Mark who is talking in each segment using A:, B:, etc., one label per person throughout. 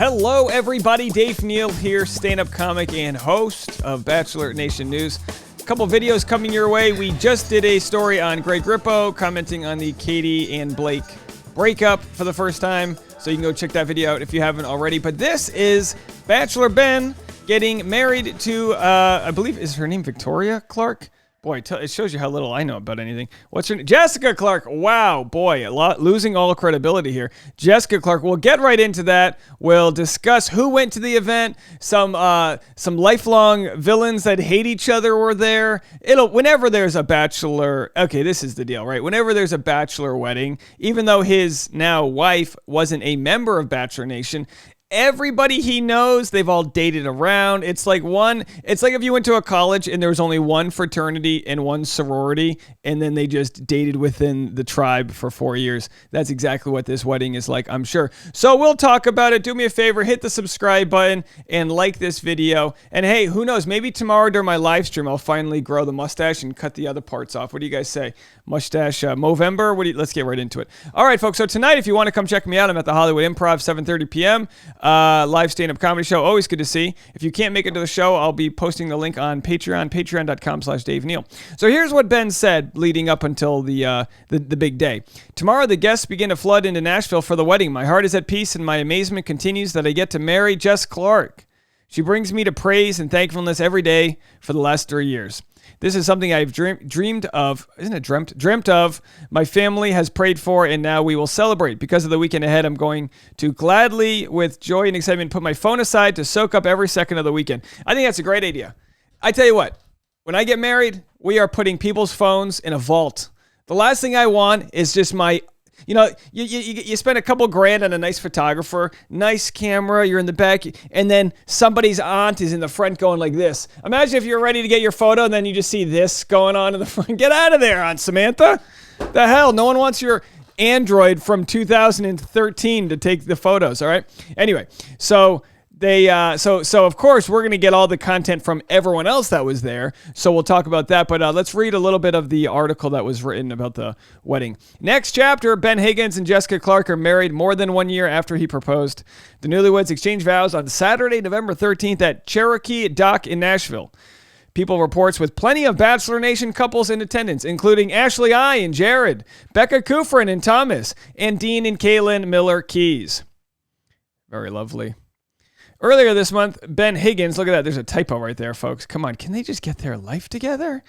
A: Hello, everybody. Dave Neal here, stand-up comic and host of Bachelor Nation News. A couple videos coming your way. We just did a story on Greg Grippo commenting on the Katie and Blake breakup for the first time, so you can go check that video out if you haven't already. But this is Bachelor Ben getting married to, I believe, is her name Victoria Clarke? Boy, it shows you how little I know about anything. What's her name? Jessica Clarke. Wow, boy, losing all credibility here. Jessica Clarke. We'll get right into that. We'll discuss who went to the event. Some lifelong villains that hate each other were there. Whenever there's a bachelor. Okay, this is the deal, right? Whenever there's a bachelor wedding, even though his now wife wasn't a member of Bachelor Nation, everybody he knows, they've all dated around. It's like if you went to a college and there was only one fraternity and one sorority, and then they just dated within the tribe for 4 years. That's exactly what this wedding is like, I'm sure. So we'll talk about it. Do me a favor, hit the subscribe button and like this video. And hey, who knows? Maybe tomorrow during my live stream, I'll finally grow the mustache and cut the other parts off. What do you guys say? Mustache Movember? Let's get right into it. All right, folks. So tonight, if you want to come check me out, I'm at the Hollywood Improv, 7:30 p.m. Live stand-up comedy show. Always good to see. If you can't make it to the show, I'll be posting the link on Patreon, patreon.com/Dave Neal. So here's what Ben said leading up until the big day. Tomorrow, the guests begin to flood into Nashville for the wedding. My heart is at peace, and my amazement continues that I get to marry Jess Clarke. She brings me to praise and thankfulness every day for the last 3 years. This is something I've dreamed of. Isn't it dreamt of? My family has prayed for, and now we will celebrate. Because of the weekend ahead, I'm going to gladly, with joy and excitement, put my phone aside to soak up every second of the weekend. I think that's a great idea. I tell you what, when I get married, we are putting people's phones in a vault. The last thing I want is just my... You spend a couple grand on a nice photographer, nice camera, you're in the back, and then somebody's aunt is in the front going like this. Imagine if you're ready to get your photo and then you just see this going on in the front. Get out of there, Aunt Samantha. The hell? No one wants your Android from 2013 to take the photos, all right? Anyway, so... So of course we're going to get all the content from everyone else that was there. So we'll talk about that. But let's read a little bit of the article that was written about the wedding. Next chapter, Ben Higgins and Jessica Clarke are married more than 1 year after he proposed. The newlyweds exchanged vows on Saturday, November 13th at Cherokee Dock in Nashville. People reports with plenty of Bachelor Nation couples in attendance, including Ashley I and Jared, Becca Kufrin and Thomas, and Dean and Kaylin Miller Keys. Very lovely. Earlier this month, Ben Higgins, look at that, there's a typo right there, folks. Come on, can they just get their life together?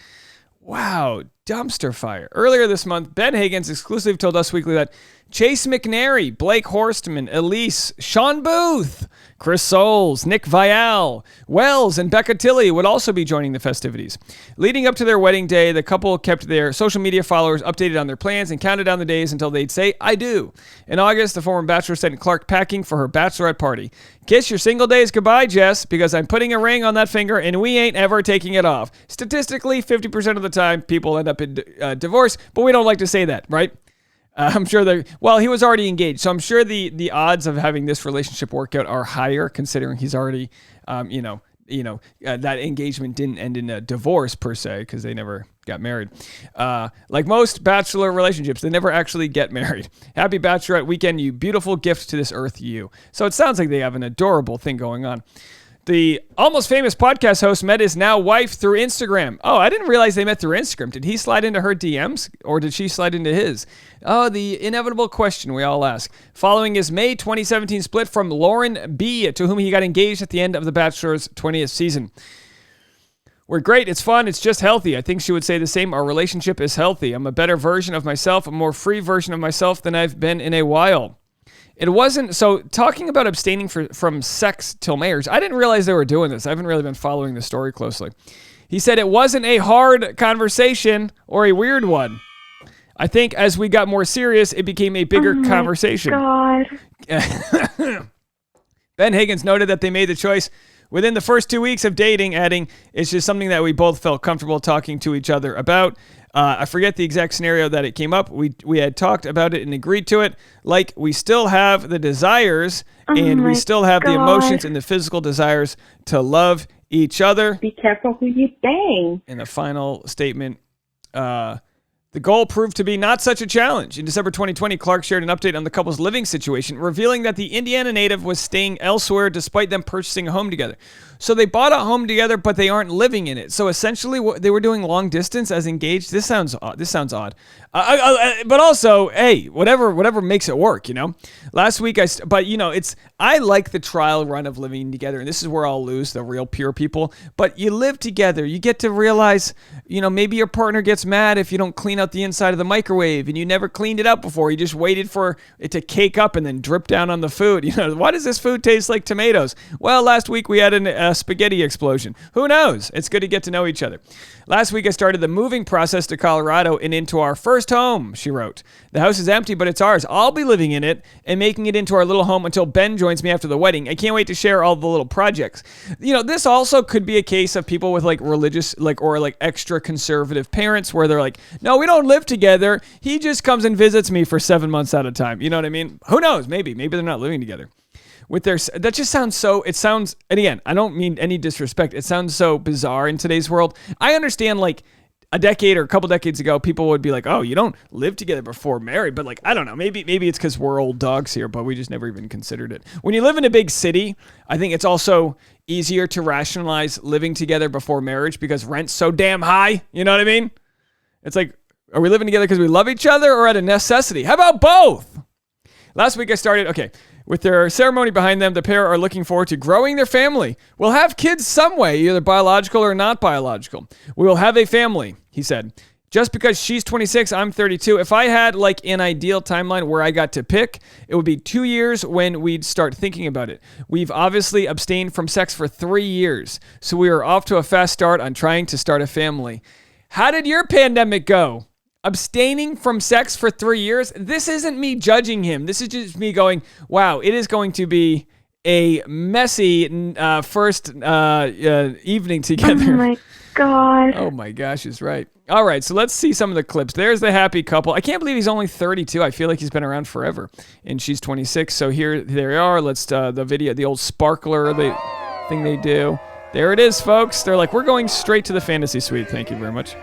A: Wow, dumpster fire. Earlier this month, Ben Higgins exclusively told Us Weekly that Chase McNary, Blake Horstman, Elise, Sean Booth, Chris Soules, Nick Viall, Wells, and Becca Tilley would also be joining the festivities. Leading up to their wedding day, the couple kept their social media followers updated on their plans and counted down the days until they'd say, I do. In August, the former Bachelor sent Clarke packing for her bachelorette party. Kiss your single days goodbye, Jess, because I'm putting a ring on that finger and we ain't ever taking it off. Statistically, 50% of the time, people end up in divorce, but we don't like to say that, right? I'm sure he was already engaged, so I'm sure the odds of having this relationship work out are higher, considering he's already, that engagement didn't end in a divorce per se, because they never got married. Like most Bachelor relationships, they never actually get married. Happy Bachelorette weekend, you beautiful gift to this earth, you. So it sounds like they have an adorable thing going on. The almost famous podcast host met his now wife through Instagram. Oh, I didn't realize they met through Instagram. Did he slide into her DMs or did she slide into his? Oh, the inevitable question we all ask. Following his May 2017 split from Lauren B., to whom he got engaged at the end of The Bachelor's 20th season. We're great. It's fun. It's just healthy. I think she would say the same. Our relationship is healthy. I'm a better version of myself, a more free version of myself than I've been in a while. It wasn't, so talking about abstaining from sex till marriage, I didn't realize they were doing this. I haven't really been following the story closely. He said it wasn't a hard conversation or a weird one. I think as we got more serious, it became a bigger conversation. God. Ben Higgins noted that they made the choice within the first 2 weeks of dating, adding, it's just something that we both felt comfortable talking to each other about. I forget the exact scenario that it came up. We had talked about it and agreed to it. Like, we still have the desires and we still have the emotions and the physical desires to love each other.
B: Be careful who you bang.
A: In the final statement, The goal proved to be not such a challenge. In December 2020, Clarke shared an update on the couple's living situation, revealing that the Indiana native was staying elsewhere despite them purchasing a home together. So they bought a home together, but they aren't living in it. So essentially, they were doing long distance as engaged. This sounds odd. But also, hey, whatever makes it work, you know. Last week, I like the trial run of living together, and this is where I'll lose the real pure people. But you live together, you get to realize, you know, maybe your partner gets mad if you don't clean out the inside of the microwave, and you never cleaned it out before. You just waited for it to cake up and then drip down on the food. You know, why does this food taste like tomatoes? Well, last week we had a spaghetti explosion. Who knows? It's good to get to know each other. Last week I started the moving process to Colorado and into our first home, she wrote. The house is empty, but it's ours. I'll be living in it and making it into our little home until Ben joins me after the wedding. I can't wait to share all the little projects. You know, this also could be a case of people with like religious, or extra conservative parents where they're like, no, we don't live together. He just comes and visits me for 7 months at a time. You know what I mean? Who knows? Maybe they're not living together. That just sounds so, and again, I don't mean any disrespect. It sounds so bizarre in today's world. I understand like a decade or a couple decades ago, people would be like, oh, you don't live together before married. But like, I don't know, maybe it's because we're old dogs here, but we just never even considered it. When you live in a big city, I think it's also easier to rationalize living together before marriage because rent's so damn high. You know what I mean? It's like, are we living together because we love each other or out of necessity? How about both? Last week I started, with their ceremony behind them, the pair are looking forward to growing their family. We'll have kids some way, either biological or not biological. We will have a family, he said. Just because she's 26, I'm 32. If I had like an ideal timeline where I got to pick, it would be 2 years when we'd start thinking about it. We've obviously abstained from sex for 3 years, so we are off to a fast start on trying to start a family. How did your pandemic go? Abstaining from sex for 3 years? This isn't me judging him. This is just me going, wow, it is going to be a messy first evening together.
B: Oh my God.
A: Oh my gosh, he's right. All right, so let's see some of the clips. There's the happy couple. I can't believe he's only 32. I feel like he's been around forever. And she's 26. So here they are. Let's the video, the old sparkler thing they do. There it is, folks. They're like, we're going straight to the fantasy suite. Thank you very much.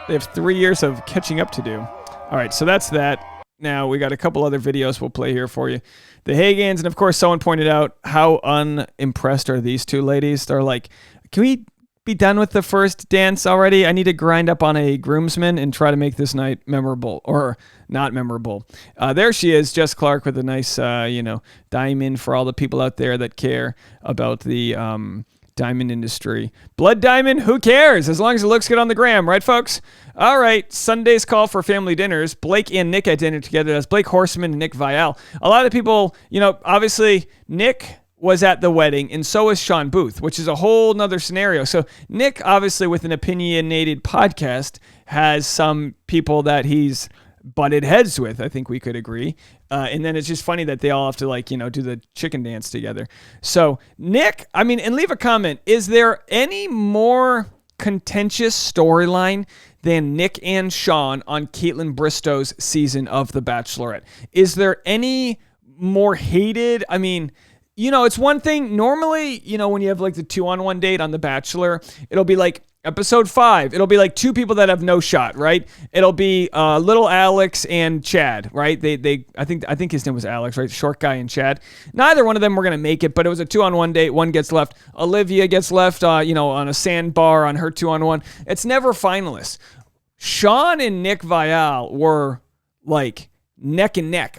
A: They have 3 years of catching up to do. All right, so that's that. Now, we got a couple other videos we'll play here for you. The Higgins, and of course, someone pointed out how unimpressed are these two ladies. They're like, can we be done with the first dance already? I need to grind up on a groomsman and try to make this night memorable or not memorable. There she is, Jess Clarke, with a nice, diamond for all the people out there that care about the diamond industry. Blood diamond, who cares? As long as it looks good on the gram, right, folks? All right, Sunday's call for family dinners. Blake and Nick at dinner together. That's Blake Horseman and Nick Viall. A lot of people, obviously Nick was at the wedding, and so is Sean Booth, which is a whole nother scenario. So Nick, obviously, with an opinionated podcast, has some people that he's butted heads with, I think we could agree. And then it's just funny that they all have to do the chicken dance together. So Nick, and leave a comment. Is there any more contentious storyline than Nick and Sean on Caitlin Bristow's season of The Bachelorette? Is there any more hated? It's one thing normally, when you have like the 2-on-1 date on The Bachelor, it'll be like episode 5, it'll be like two people that have no shot, right? It'll be little Alex and Chad, right? I think his name was Alex, right? Short guy and Chad. Neither one of them were gonna make it, but it was a 2-on-1 date. One gets left. Olivia gets left, on a sandbar on her 2-on-1. It's never finalists. Sean and Nick Viall were like neck and neck.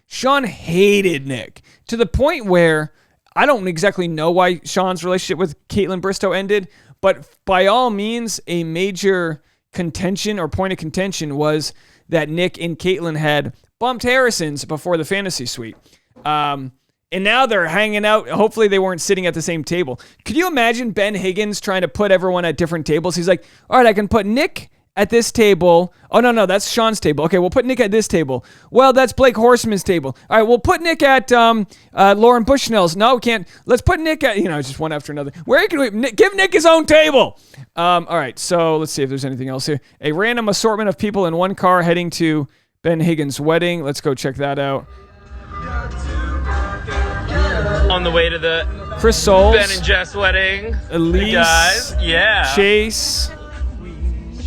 A: Sean hated Nick to the point where I don't exactly know why Sean's relationship with Caitlin Bristow ended, but by all means, a major contention or point of contention was that Nick and Caitlin had bumped Harrison's before the fantasy suite. And now they're hanging out. Hopefully they weren't sitting at the same table. Could you imagine Ben Higgins trying to put everyone at different tables? He's like, all right, I can put Nick at this table. Oh, no, that's Sean's table. Okay, we'll put Nick at this table. Well, that's Blake Horseman's table. All right, we'll put Nick at Lauren Bushnell's. No, we can't. Let's put Nick at, just one after another. Where can we, give Nick his own table? All right, so let's see if there's anything else here. A random assortment of people in one car heading to Ben Higgins' wedding. Let's go check that out.
C: On the way to the
A: Chris Soules.
B: Ben and Jess wedding.
A: Elise.
B: Hey guys. Yeah.
A: Chase.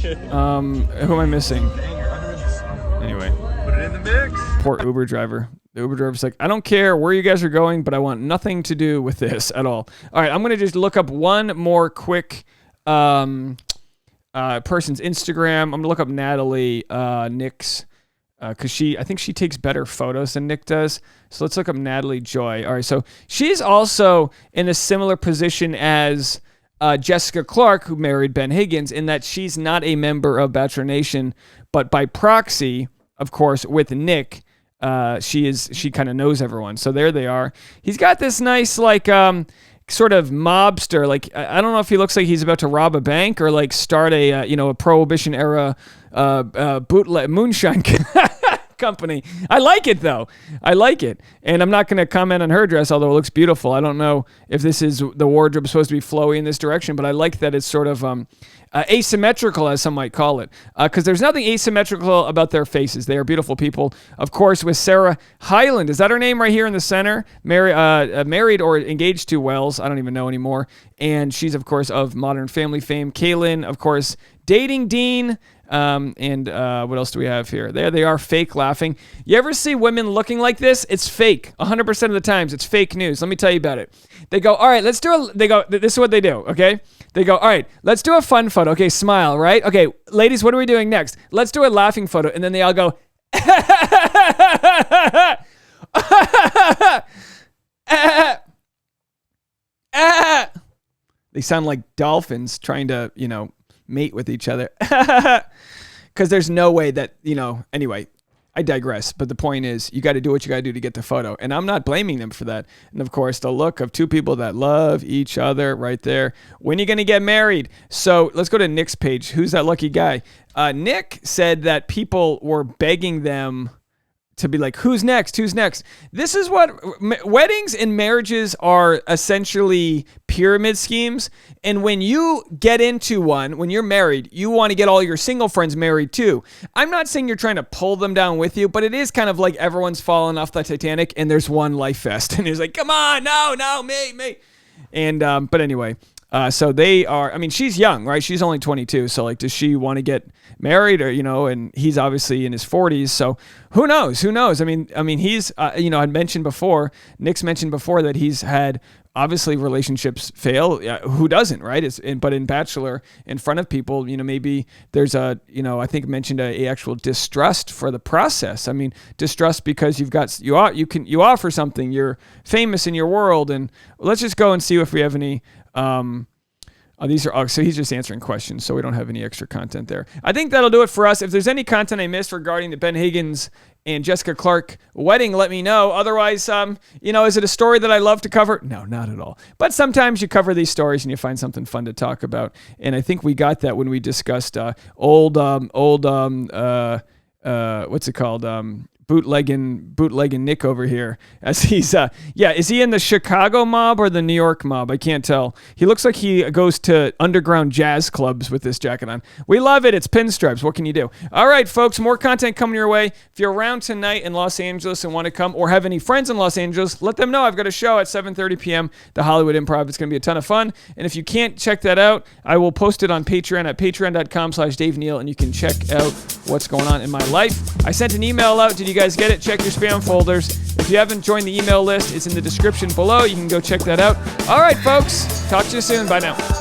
A: Who am I missing? Anyway.
B: Put it in the mix.
A: Poor Uber driver. The Uber driver's like, I don't care where you guys are going, but I want nothing to do with this at all. All right, I'm going to just look up one more quick person's Instagram. I'm going to look up Natalie Nick's because I think she takes better photos than Nick does. So let's look up Natalie Joy. All right, so she's also in a similar position as Jessica Clarke, who married Ben Higgins, in that she's not a member of Bachelor Nation, but by proxy, of course, with Nick, she kind of knows everyone. So there they are. He's got this nice sort of mobster. Like I don't know if he looks like he's about to rob a bank or like start a Prohibition era bootleg moonshine company. I like it though. I like it, and I'm not going to comment on her dress, although it looks beautiful. I don't know if this is the wardrobe supposed to be flowy in this direction, but I like that it's sort of asymmetrical, as some might call it, because there's nothing asymmetrical about their faces. They are beautiful people. Of course, with Sarah Hyland, is that her name right here in the center? Married or engaged to Wells, I don't even know anymore. And she's, of course, of Modern Family fame. Kaylin, of course, dating Dean. And what else do we have here? There they are, fake laughing. You ever see women looking like this? It's fake. 100% of the times, it's fake news. Let me tell you about it. They go, all right, this is what they do, okay? They go, all right, let's do a fun photo. Okay, smile, right? Okay, ladies, what are we doing next? Let's do a laughing photo. And then they all go, They sound like dolphins trying to, mate with each other. Because there's no way that, anyway, I digress. But the point is, you got to do what you got to do to get the photo. And I'm not blaming them for that. And of course, the look of two people that love each other right there. When are you going to get married? So let's go to Nick's page. Who's that lucky guy? Nick said that people were begging them to be like, who's next? Who's next? This is what weddings and marriages are, essentially pyramid schemes. And when you get into one, when you're married, you want to get all your single friends married too. I'm not saying you're trying to pull them down with you, but it is kind of like everyone's falling off the Titanic and there's one life vest. And it's like, come on, no, me. And, but anyway, so they are, she's young, right? She's only 22. So like, does she want to get married or, and he's obviously in his 40s. So who knows? I mean, he's, I'd mentioned before, Nick's mentioned before that he's had obviously relationships fail. Who doesn't, right? But in Bachelor, in front of people, maybe there's I think mentioned a actual distrust for the process. Distrust because you offer something, you're famous in your world. And let's just go and see if we have any, so he's just answering questions, so we don't have any extra content there. I think that'll do it for us. If there's any content I missed regarding the Ben Higgins and Jessica Clarke wedding, let me know. Otherwise, is it a story that I love to cover? No, not at all. But sometimes you cover these stories and you find something fun to talk about. And I think we got that when we discussed what's it called? Bootlegging Nick over here, as he's is he in the Chicago mob or the New York mob? I can't tell. He looks like he goes to underground jazz clubs with this jacket on. We love it. It's pinstripes. What can you do? All right, folks, more content coming your way. If you're around tonight in Los Angeles and want to come, or have any friends in Los Angeles, let them know. I've got a show at 7:30 p.m. the Hollywood Improv. It's going to be a ton of fun. And if you can't check that out, I will post it on Patreon at patreon.com/Dave Neal, and you can check out what's going on in my life. I sent an email out. Did you guys get it? Check your spam folders. If you haven't joined the email list, it's in the description below. You can go check that out. All right, folks. Talk to you soon. Bye now.